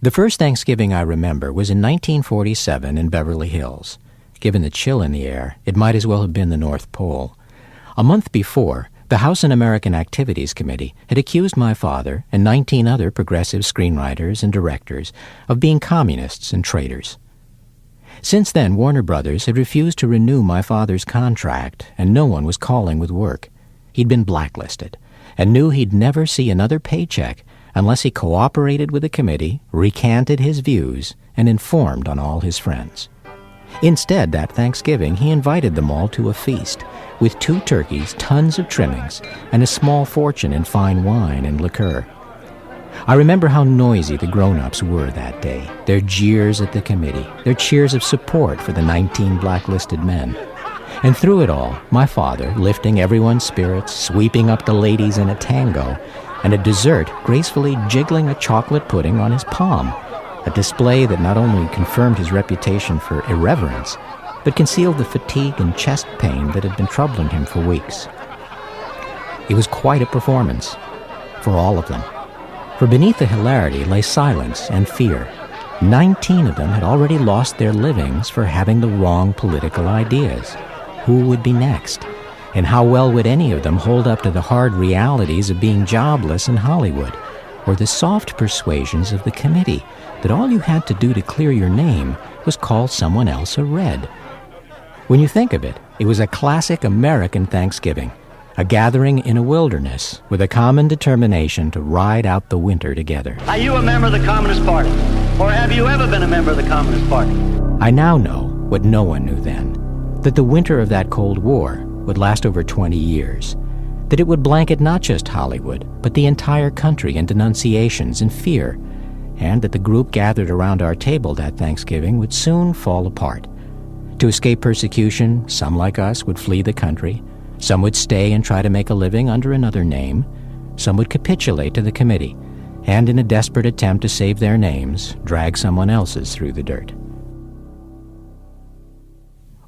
The first Thanksgiving I remember was in 1947 in Beverly Hills. Given the chill in the air, it might as well have been the North Pole. A month before, the House Un-American Activities Committee had accused my father and 19 other progressive screenwriters and directors of being communists and traitors. Since then, Warner Brothers had refused to renew my father's contract, and no one was calling with work. He'd been blacklisted, and knew he'd never see another paycheck unless he cooperated with the committee, recanted his views, and informed on all his friends. Instead, that Thanksgiving, he invited them all to a feast, with 2 turkeys, tons of trimmings, and a small fortune in fine wine and liqueur. I remember how noisy the grown-ups were that day, their jeers at the committee, their cheers of support for the 19 blacklisted men. And through it all, my father, lifting everyone's spirits, sweeping up the ladies in a tango, and at dessert, gracefully jiggling a chocolate pudding on his palm, a display that not only confirmed his reputation for irreverence, but concealed the fatigue and chest pain that had been troubling him for weeks. It was quite a performance, for all of them. For beneath the hilarity lay silence and fear. 19 of them had already lost their livings for having the wrong political ideas. Who would be next? And how well would any of them hold up to the hard realities of being jobless in Hollywood, or the soft persuasions of the committee that all you had to do to clear your name was call someone else a Red? When you think of it, it was a classic American Thanksgiving, a gathering in a wilderness with a common determination to ride out the winter together. Are you a member of the Communist Party? Or have you ever been a member of the Communist Party? I now know what no one knew then, that the winter of that Cold War would last over 20 years, that it would blanket not just Hollywood, but the entire country in denunciations and fear, and that the group gathered around our table that Thanksgiving would soon fall apart. To escape persecution, some like us would flee the country, some would stay and try to make a living under another name, some would capitulate to the committee, and in a desperate attempt to save their names, drag someone else's through the dirt.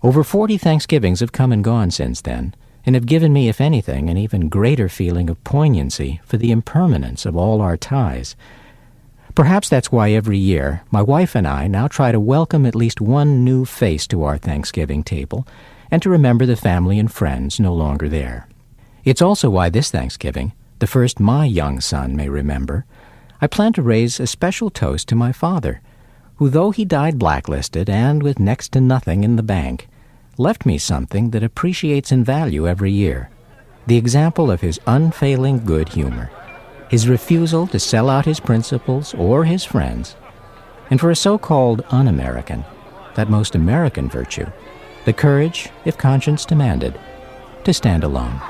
Over 40 Thanksgivings have come and gone since then, and have given me, if anything, an even greater feeling of poignancy for the impermanence of all our ties. Perhaps that's why every year my wife and I now try to welcome at least one new face to our Thanksgiving table and to remember the family and friends no longer there. It's also why this Thanksgiving, the first my young son may remember, I plan to raise a special toast to my father, who, though he died blacklisted and with next to nothing in the bank, left me something that appreciates in value every year: the example of his unfailing good humor, his refusal to sell out his principles or his friends, and for a so-called un-American, that most American virtue, the courage, if conscience demanded, to stand alone.